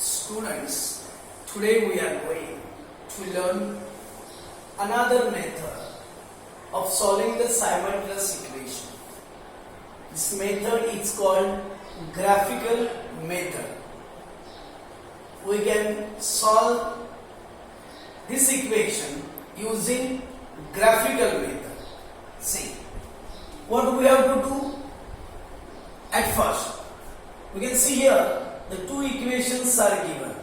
Students, today we are going to learn another method of solving the simultaneous equation. This method is called graphical method. We can solve this equation using graphical method. See, what we have to do at first, we can see here the two equations are given.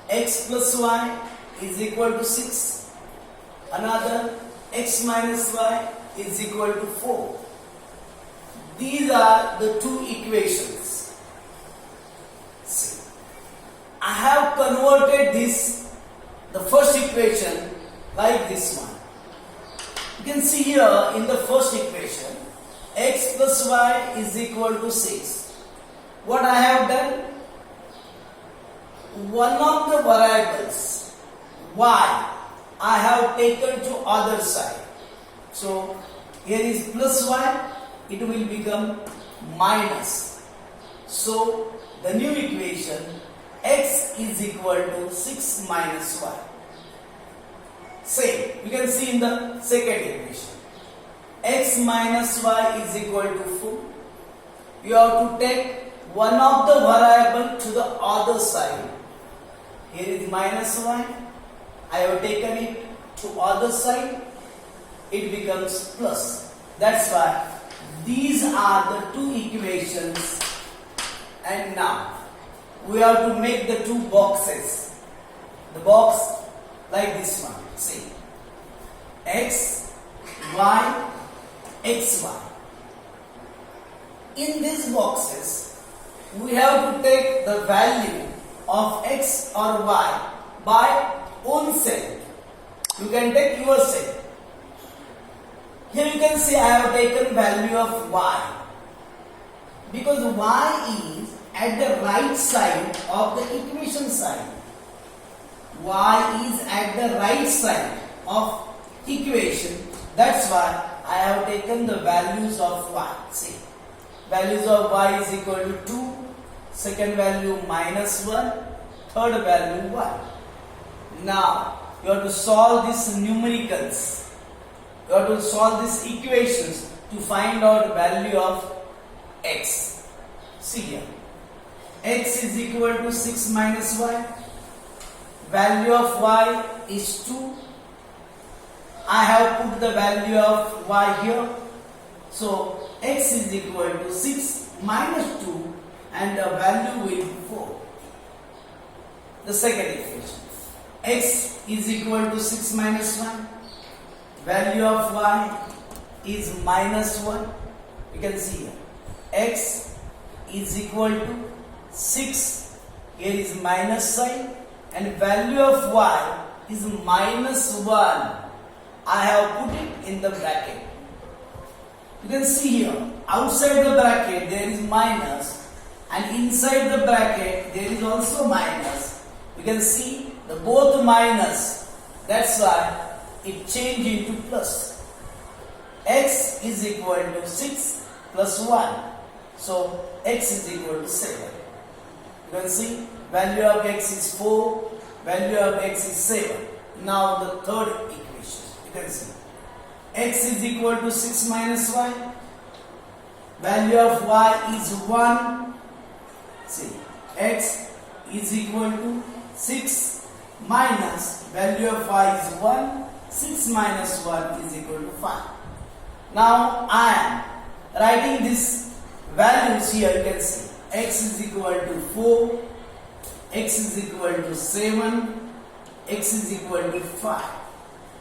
X plus y is equal to 6. Another x minus y is equal to 4. These are the two equations. See, I have converted the first equation like this one. You can see here in the first equation, x plus y is equal to 6. What I have done? One of the variables y I have taken to other side. So here is plus y, it will become minus. So the new equation x is equal to 6 minus y. Same, you can see in the second equation. X minus y is equal to 4. You have to take one of the variable to the other side. Here is minus y. I have taken it to other side. It becomes plus. That's why these are the two equations. And now we have to make the two boxes. The box like this one. See, x, y, x, y. In these boxes, we have to take the value of x or y by own self. You can take yourself. Here you can see I have taken value of y. Because y is at the right side of the equation sign. Y is at the right side of equation. That's why I have taken the values of y. See, values of y is equal to 2, second value minus 1, third value 1. Now you have to solve these numericals. You have to solve these equations to find out value of x. See here, x is equal to 6 minus y. Value of y is 2. I have put the value of y here. So x is equal to 6 minus 2 and the value will be 4. The second equation. X is equal to 6 minus 1. Value of y is minus 1. You can see here. X is equal to 6. Here is minus sign. And value of y is minus 1. I have put it in the bracket. You can see here, outside the bracket there is minus and inside the bracket there is also minus. You can see the both minus. That's why it changed into plus. X is equal to 6 plus 1. So x is equal to 7. You can see value of x is 4, value of x is 7. Now the third equation, you can see x is equal to 6 minus y. Value of y is 1. See, x is equal to 6 minus value of y is 1. 6 minus 1 is equal to 5. Now I am writing these values here. You can see x is equal to 4, x is equal to 7, x is equal to 5.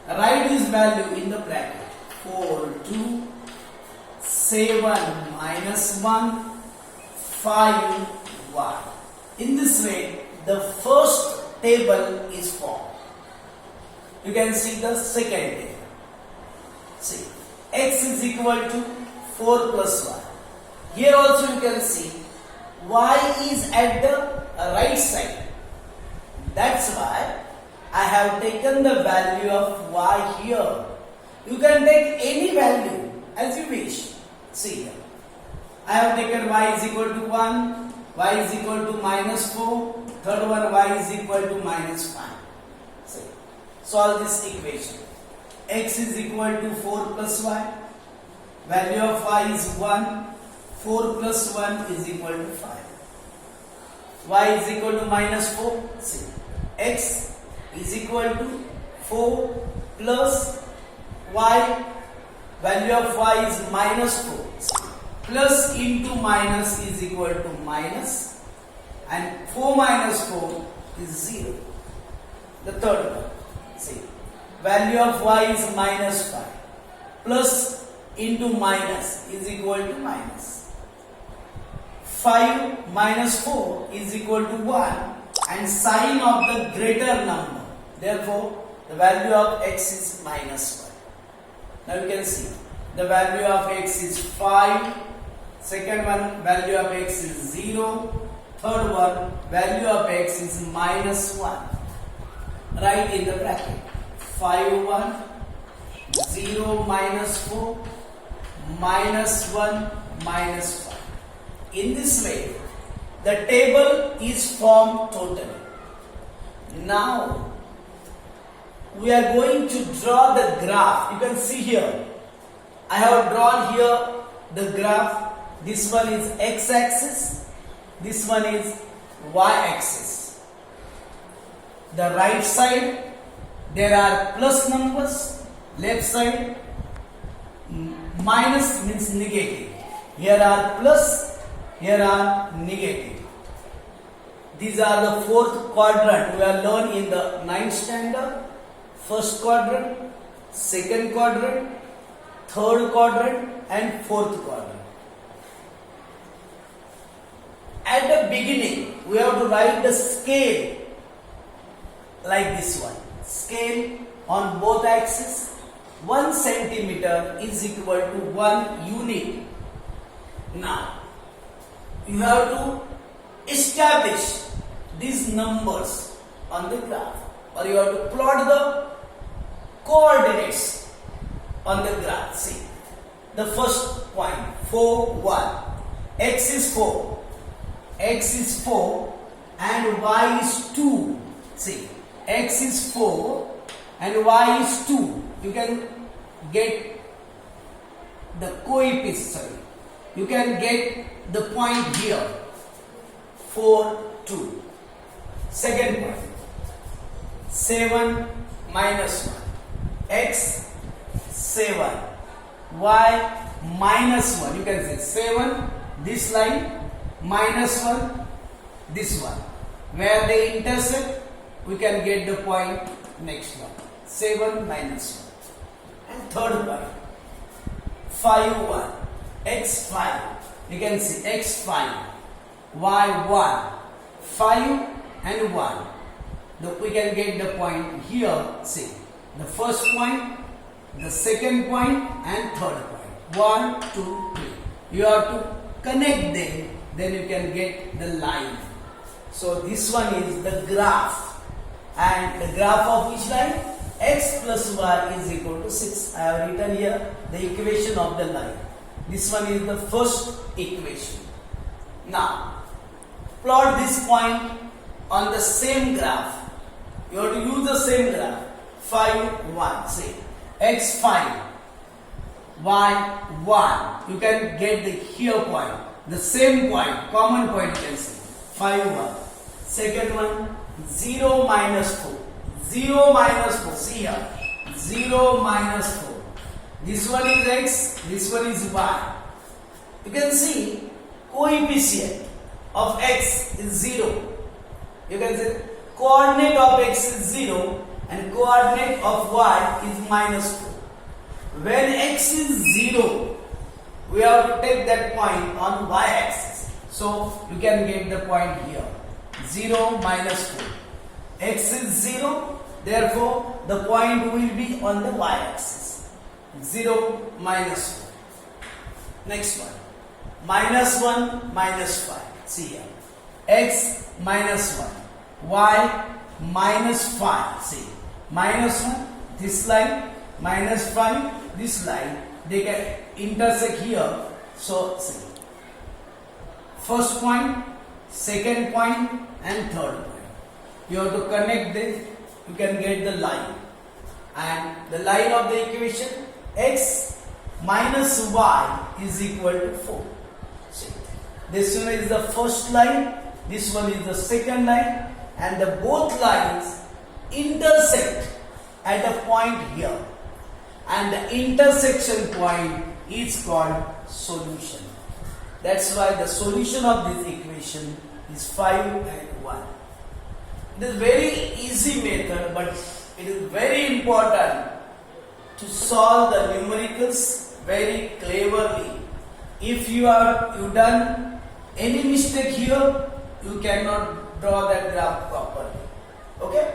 Write this value in the bracket. 4, 2, 7 minus 1, 5, 1. In this way, the first table is formed. You can see the second table. See, x is equal to 4 plus 1. Here also you can see y is at the right side. That's why I have taken the value of y here. You can take any value as you wish. See here. I have taken y is equal to 1, y is equal to minus 4. Third one, y is equal to minus 5. So, solve this equation. X is equal to 4 plus y. Value of y is 1. 4 plus 1 is equal to 5. Y is equal to minus 4. See, x is equal to 4 plus y. Value of y is minus 4. Plus into minus is equal to minus, and 4 minus 4 is 0. The third one. See, value of y is minus 5. Plus into minus is equal to minus. 5 minus 4 is equal to 1, and sign of the greater number. Therefore, the value of x is minus 1. Now you can see the value of x is 5. Second one, value of x is 0. Third one, value of x is minus 1. Write in the bracket 5 1, 0 minus 4, minus 1 minus 5. In this way, the table is formed totally. Now, we are going to draw the graph. You can see here, I have drawn here the graph. This one is x-axis, this one is y-axis. The right side, there are plus numbers, left side minus means negative. Here are plus, here are negative. These are the fourth quadrant we are learned in the 9th standard. First quadrant, second quadrant, third quadrant and fourth quadrant. At the beginning, we have to write the scale like this one. Scale on both axes. 1 centimeter is equal to 1 unit. Now, you have to establish these numbers on the graph, or you have to plot the coordinates on the graph. See, the first point 4 1. X is 4. X is 4 and y is 2. See, x is 4 and y is 2. You can get the coefficient. You can get the point here. 4 2. Second point 7 minus 1. X 7. Y minus 1. You can say 7, this line, minus 1, this one. Where they intersect, we can get the point next one. 7 minus 1. And third point 5 1. X 5. You can see X 5. Y 1. 5 and 1. We can get the point here. See, the first point, the second point and third point. 1 2 3. You have to connect them, then you can get the line. So this one is the graph, and the graph of which line? X plus y is equal to 6. I have written here the equation of the line. This one is the first equation. Now, plot this point on the same graph. You have to use the same graph. 5 1. Say x 5, y 1. You can get the here point, the same point, common point you can see. 5 1. Second one 0 minus 4. 0 minus 4. See here. 0 minus 4. This one is x, this one is y. You can see coefficient of x is 0. You can say coordinate of x is 0 and coordinate of y is minus 4. When x is 0, we have to take that point on y-axis. So you can get the point here. 0 minus 4. X is 0, therefore the point will be on the y-axis. 0 minus 4. Next one. Minus 1 minus 5. See here. X minus 1. Y minus 5. See. Minus 1. This line. Minus 5. This line. They can intersect here. So see. First point second point and third point. You have to connect this, you can get the line. And the line of the equation, x minus y is equal to 4. See, this one is the first line, this one is the second line, and the both lines intersect at a point here. And the intersection point is called solution. That's why the solution of this equation is 5 and 1. It is very easy method, but it is very important to solve the numericals very cleverly. If you done any mistake here, you cannot draw that graph properly. Okay?